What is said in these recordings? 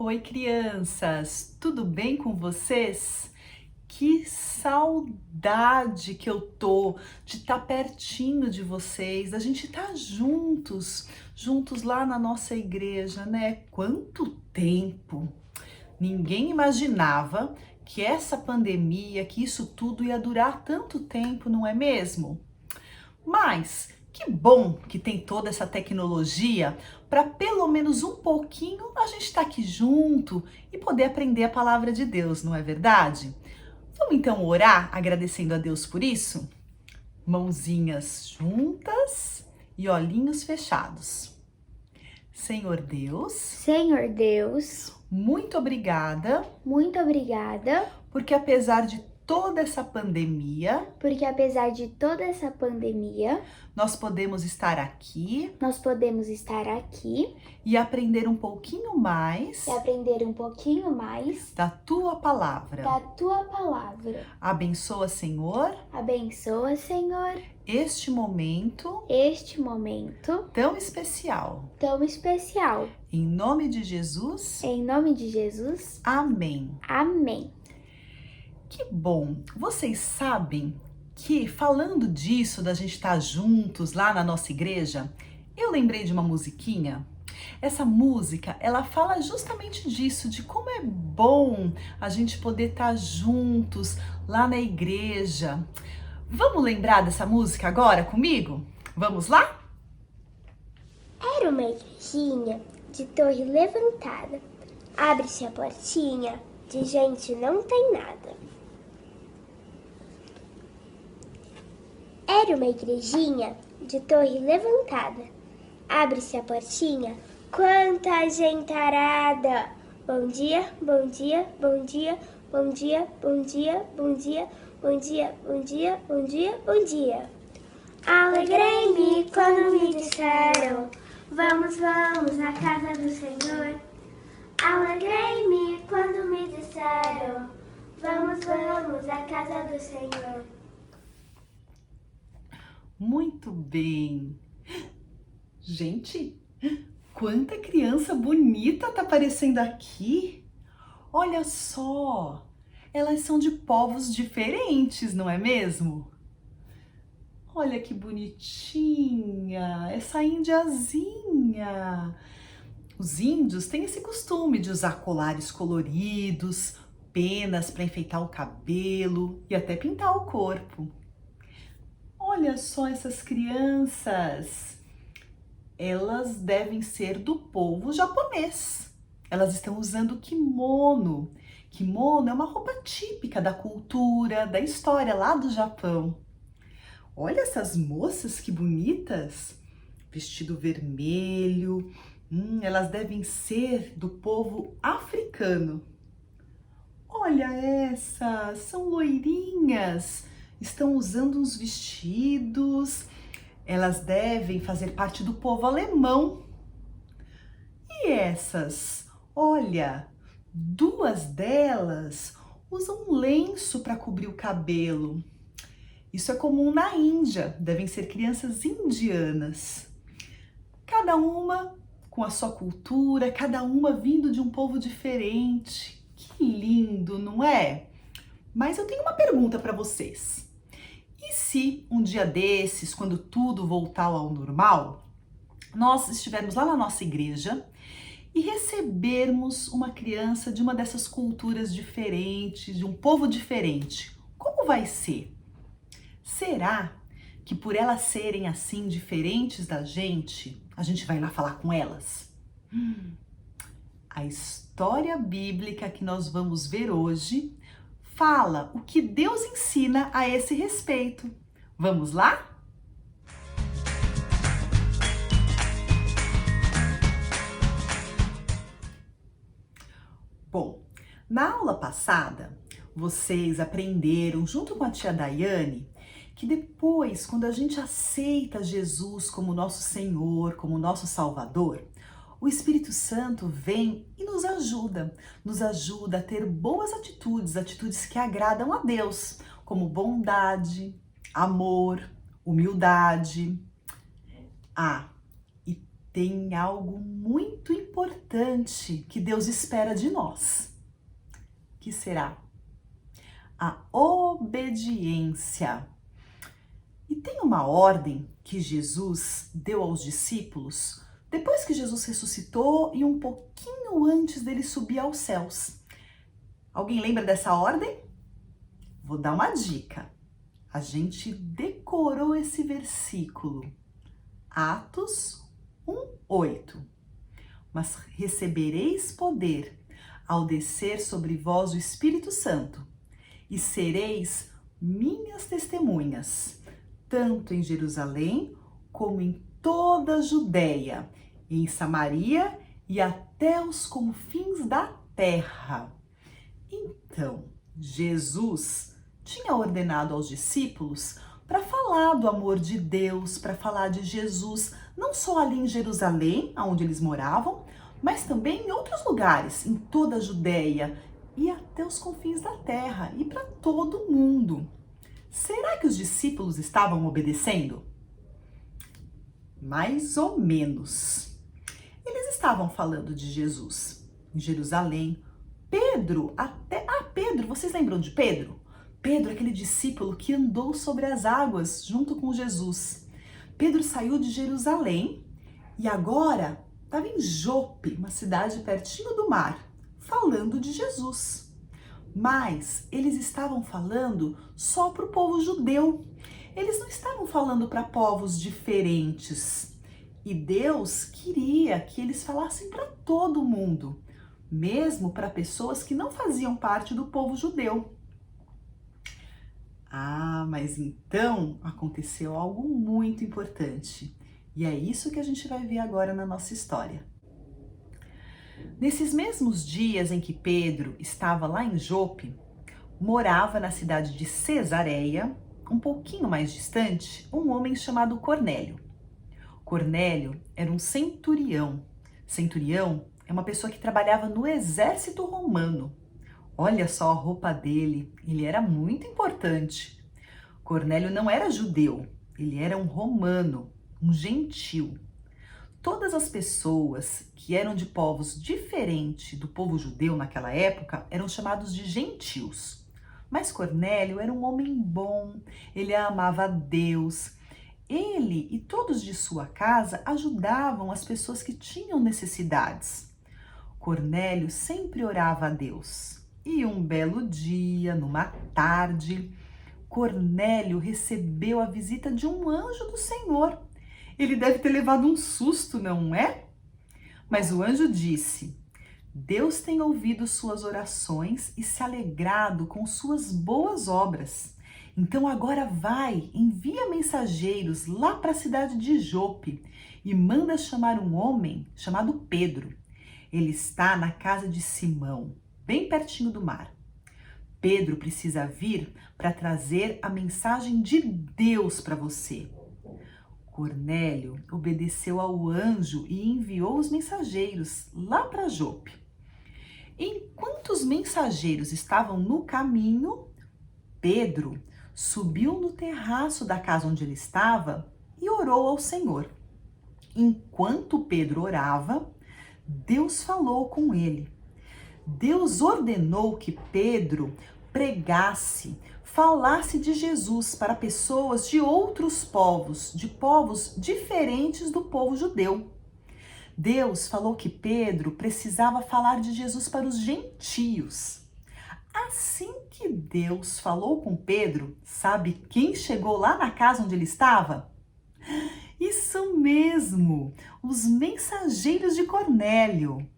Oi, crianças, tudo bem com vocês? Que saudade que eu tô de estar pertinho de vocês, a gente tá juntos lá na nossa igreja, né? Quanto tempo! Ninguém imaginava que essa pandemia, que isso tudo ia durar tanto tempo, não é mesmo? Mas que bom que tem toda essa tecnologia para pelo menos um pouquinho a gente estar aqui junto e poder aprender a palavra de Deus, não é verdade? Vamos então orar agradecendo a Deus por isso? Mãozinhas juntas e olhinhos fechados. Senhor Deus, muito obrigada, muito obrigada, porque apesar de toda essa pandemia, porque apesar de toda essa pandemia, nós podemos estar aqui nós podemos estar aqui e aprender um pouquinho mais e aprender um pouquinho mais da tua palavra. da tua palavra. Abençoa, Senhor, Abençoa, Senhor, este momento este momento tão especial. tão especial. Em nome de Jesus, Em nome de Jesus, amém. amém. Que bom! Vocês sabem que falando disso, da gente estar juntos lá na nossa igreja, eu lembrei de uma musiquinha. Essa música, ela fala justamente disso, de como é bom a gente poder estar juntos lá na igreja. Vamos lembrar dessa música agora comigo? Vamos lá? Era uma igrejinha de torre levantada. Abre-se a portinha, de gente não tem nada. Era uma igrejinha de torre levantada. Abre-se a portinha, quanta gentarada! Bom dia, bom dia, bom dia, bom dia, bom dia, bom dia, bom dia, bom dia, bom dia, bom dia. Alegrei-me quando me disseram, vamos, vamos à casa do Senhor. Alegrei-me quando me disseram, vamos, vamos à casa do Senhor. Muito bem. Gente, quanta criança bonita tá aparecendo aqui. Olha só, elas são de povos diferentes, não é mesmo? Olha que bonitinha, essa indiazinha. Os índios têm esse costume de usar colares coloridos, penas para enfeitar o cabelo e até pintar o corpo. Olha só essas crianças. Elas devem ser do povo japonês. Elas estão usando kimono. Kimono é uma roupa típica da cultura, da história lá do Japão. Olha essas moças que bonitas. Vestido vermelho. Elas devem ser do povo africano. Olha essas, são loirinhas. Estão usando uns vestidos. Elas devem fazer parte do povo alemão. E essas? Olha, duas delas usam um lenço para cobrir o cabelo. Isso é comum na Índia, devem ser crianças indianas. Cada uma com a sua cultura, cada uma vindo de um povo diferente. Que lindo, não é? Mas eu tenho uma pergunta para vocês. E se um dia desses, quando tudo voltar ao normal, nós estivermos lá na nossa igreja e recebermos uma criança de uma dessas culturas diferentes, de um povo diferente, como vai ser? Será que por elas serem assim diferentes da gente, a gente vai lá falar com elas? A história bíblica que nós vamos ver hoje fala o que Deus ensina a esse respeito. Vamos lá? Bom, na aula passada, vocês aprenderam, junto com a tia Daiane, que depois, quando a gente aceita Jesus como nosso Senhor, como nosso Salvador, o Espírito Santo vem e nos ajuda a ter boas atitudes, atitudes que agradam a Deus, como bondade, amor, humildade. E tem algo muito importante que Deus espera de nós. Que será? A obediência. E tem uma ordem que Jesus deu aos discípulos depois que Jesus ressuscitou e um pouquinho antes dele subir aos céus. Alguém lembra dessa ordem? Vou dar uma dica. A gente decorou esse versículo. Atos 1:8. Mas recebereis poder ao descer sobre vós o Espírito Santo, e sereis minhas testemunhas, tanto em Jerusalém como em toda a Judéia, em Samaria e até os confins da terra. Então, Jesus tinha ordenado aos discípulos para falar do amor de Deus, para falar de Jesus, não só ali em Jerusalém, onde eles moravam, mas também em outros lugares, em toda a Judéia e até os confins da terra e para todo mundo. Será que os discípulos estavam obedecendo? Mais ou menos. Eles estavam falando de Jesus em Jerusalém. Pedro, vocês lembram de Pedro? Pedro, aquele discípulo que andou sobre as águas junto com Jesus. Pedro saiu de Jerusalém e agora estava em Jope, uma cidade pertinho do mar, falando de Jesus. Mas eles estavam falando só para o povo judeu. Eles não estavam falando para povos diferentes. E Deus queria que eles falassem para todo mundo, mesmo para pessoas que não faziam parte do povo judeu. Ah, mas então aconteceu algo muito importante. E é isso que a gente vai ver agora na nossa história. Nesses mesmos dias em que Pedro estava lá em Jope, morava na cidade de Cesareia, um pouquinho mais distante, um homem chamado Cornélio. Cornélio era um centurião. Centurião é uma pessoa que trabalhava no exército romano. Olha só a roupa dele, ele era muito importante. Cornélio não era judeu, ele era um romano, um gentil. Todas as pessoas que eram de povos diferentes do povo judeu naquela época eram chamados de gentios. Mas Cornélio era um homem bom, ele amava a Deus. Ele e todos de sua casa ajudavam as pessoas que tinham necessidades. Cornélio sempre orava a Deus. E um belo dia, numa tarde, Cornélio recebeu a visita de um anjo do Senhor. Ele deve ter levado um susto, não é? Mas o anjo disse: Deus tem ouvido suas orações e se alegrado com suas boas obras. Então agora vai, envia mensageiros lá para a cidade de Jope e manda chamar um homem chamado Pedro. Ele está na casa de Simão, bem pertinho do mar. Pedro precisa vir para trazer a mensagem de Deus para você. Cornélio obedeceu ao anjo e enviou os mensageiros lá para Jope. Enquanto os mensageiros estavam no caminho, Pedro subiu no terraço da casa onde ele estava e orou ao Senhor. Enquanto Pedro orava, Deus falou com ele. Deus ordenou que Pedro pregasse, falasse de Jesus para pessoas de outros povos, de povos diferentes do povo judeu. Deus falou que Pedro precisava falar de Jesus para os gentios. Assim que Deus falou com Pedro, sabe quem chegou lá na casa onde ele estava? Isso mesmo, os mensageiros de Cornélio.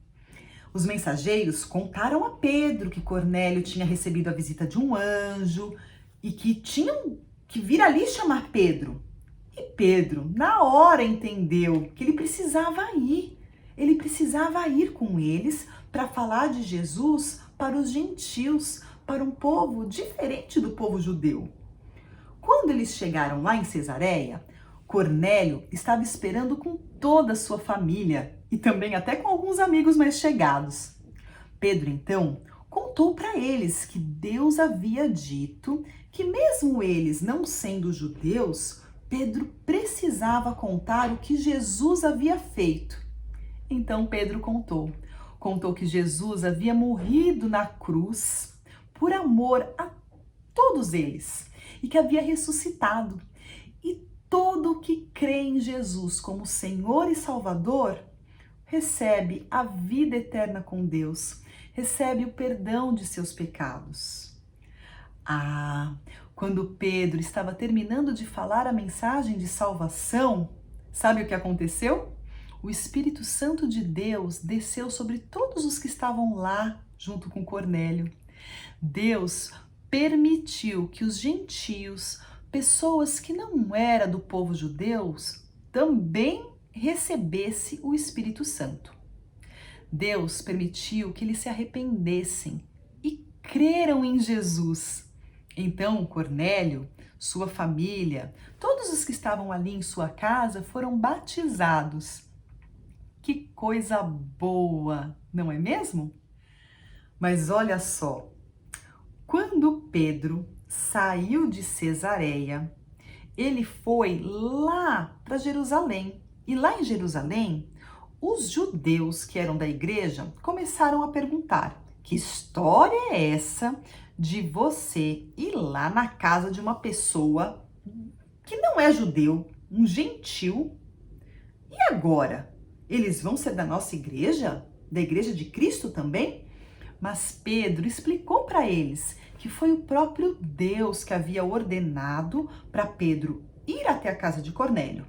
Os mensageiros contaram a Pedro que Cornélio tinha recebido a visita de um anjo e que tinham que vir ali chamar Pedro. E Pedro, na hora, entendeu que ele precisava ir. Ele precisava ir com eles para falar de Jesus para os gentios, para um povo diferente do povo judeu. Quando eles chegaram lá em Cesareia, Cornélio estava esperando com toda a sua família e também até com alguns amigos mais chegados. Pedro, então, contou para eles que Deus havia dito que mesmo eles não sendo judeus, Pedro precisava contar o que Jesus havia feito. Então Pedro contou que Jesus havia morrido na cruz por amor a todos eles e que havia ressuscitado. E todo que crê em Jesus como Senhor e Salvador recebe a vida eterna com Deus, recebe o perdão de seus pecados. Quando Pedro estava terminando de falar a mensagem de salvação, sabe o que aconteceu? O Espírito Santo de Deus desceu sobre todos os que estavam lá junto com Cornélio. Deus permitiu que os gentios, pessoas que não eram do povo judeu, também recebesse o Espírito Santo. Deus permitiu que eles se arrependessem e creram em Jesus. Então Cornélio, sua família, todos os que estavam ali em sua casa foram batizados. Que coisa boa, não é mesmo? Mas olha só, quando Pedro saiu de Cesareia, ele foi lá para Jerusalém. E lá em Jerusalém, os judeus que eram da igreja começaram a perguntar: que história é essa de você ir lá na casa de uma pessoa que não é judeu, um gentil? E agora? Eles vão ser da nossa igreja? Da igreja de Cristo também? Mas Pedro explicou para eles que foi o próprio Deus que havia ordenado para Pedro ir até a casa de Cornélio.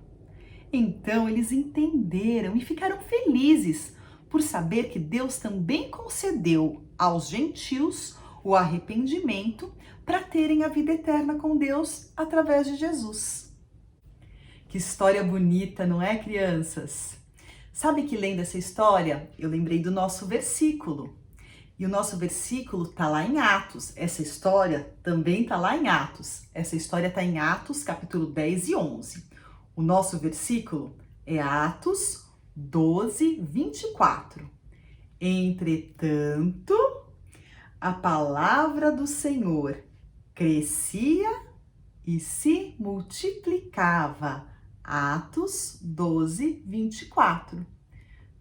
Então eles entenderam e ficaram felizes por saber que Deus também concedeu aos gentios o arrependimento para terem a vida eterna com Deus através de Jesus. Que história bonita, não é, crianças? Sabe que lendo essa história, eu lembrei do nosso versículo. E o nosso versículo está lá em Atos. Essa história também está lá em Atos. Essa história está em Atos, capítulo 10 e 11. O nosso versículo é Atos 12, 24. Entretanto, a palavra do Senhor crescia e se multiplicava. Atos 12, 24.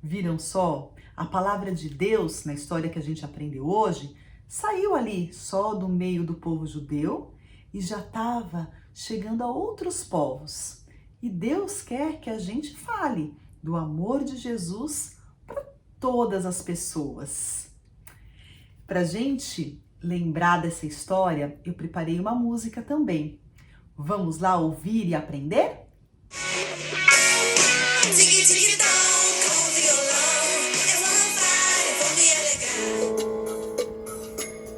Viram só? A palavra de Deus, na história que a gente aprendeu hoje, saiu ali só do meio do povo judeu e já estava chegando a outros povos. E Deus quer que a gente fale do amor de Jesus para todas as pessoas. Para a gente lembrar dessa história, eu preparei uma música também. Vamos lá ouvir e aprender?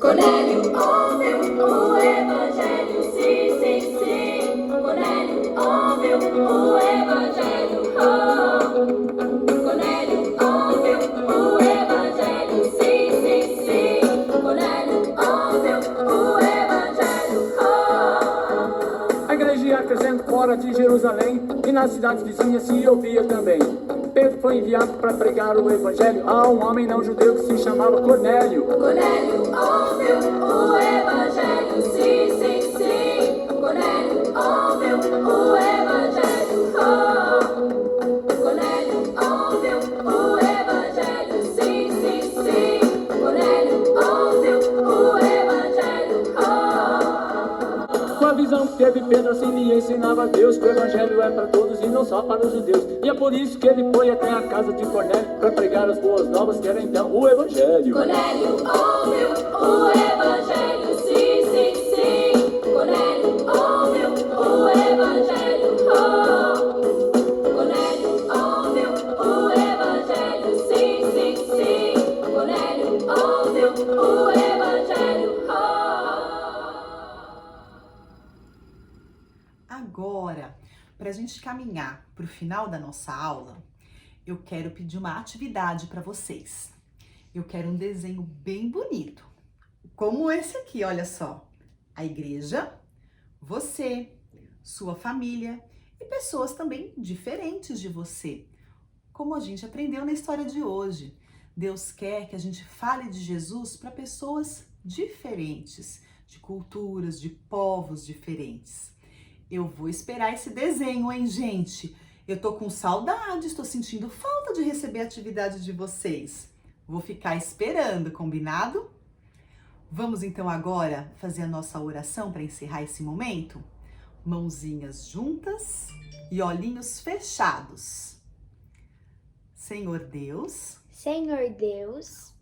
Cornélio ouviu o evangelho, sim, sim, sim. Cornélio ouviu o evangelho, oh. Cornélio ouviu o evangelho, sim, sim, sim. Cornélio ouviu o evangelho, oh. A igreja ia crescendo fora de Jerusalém e nas cidades vizinhas se ouvia também. Pedro foi enviado para pregar o evangelho a um homem não judeu que se chamava Cornélio. Cornélio ouviu o evangelho, sim, sim, sim. Cornélio ouviu o evangelho, oh. Cornélio ouviu o evangelho, sim, sim, sim. Cornélio ouviu o evangelho, oh. Com a visão que teve Pedro, assim lhe ensinava Deus que o evangelho é para todos e não só para os judeus. E é por isso que ele foi até a casa de Cornélio para pregar as boas novas, que era então o evangelho. Cornélio ouviu o evangelho, sim, sim, sim. Cornélio ouviu o evangelho, oh. Cornélio ouviu o evangelho, sim, sim, sim. Cornélio ouviu o evangelho, oh. Agora, para a gente caminhar para o final da nossa aula, eu quero pedir uma atividade para vocês. Eu quero um desenho bem bonito, como esse aqui, olha só. A igreja, você, sua família e pessoas também diferentes de você. Como a gente aprendeu na história de hoje, Deus quer que a gente fale de Jesus para pessoas diferentes, de culturas, de povos diferentes. Eu vou esperar esse desenho, hein, gente? Eu tô com saudade, estou sentindo falta de receber a atividade de vocês. Vou ficar esperando, combinado? Vamos então agora fazer a nossa oração para encerrar esse momento? Mãozinhas juntas e olhinhos fechados. Senhor Deus,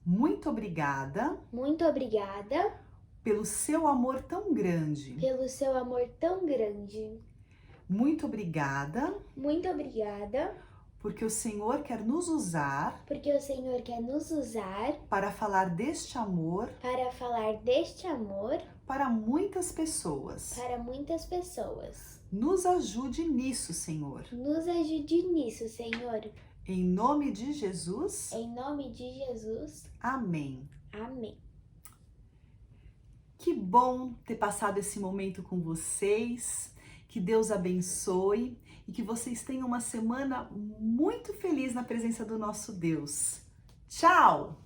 muito obrigada muito obrigada pelo seu amor tão grande. pelo seu amor tão grande. Muito obrigada Muito obrigada porque o Senhor quer nos usar porque o Senhor quer nos usar para falar deste amor para falar deste amor para muitas pessoas. para muitas pessoas. Nos ajude nisso, Senhor. Nos ajude nisso, Senhor. Em nome de Jesus, Em nome de Jesus. amém. Amém. Que bom ter passado esse momento com vocês. Que Deus abençoe e que vocês tenham uma semana muito feliz na presença do nosso Deus. Tchau!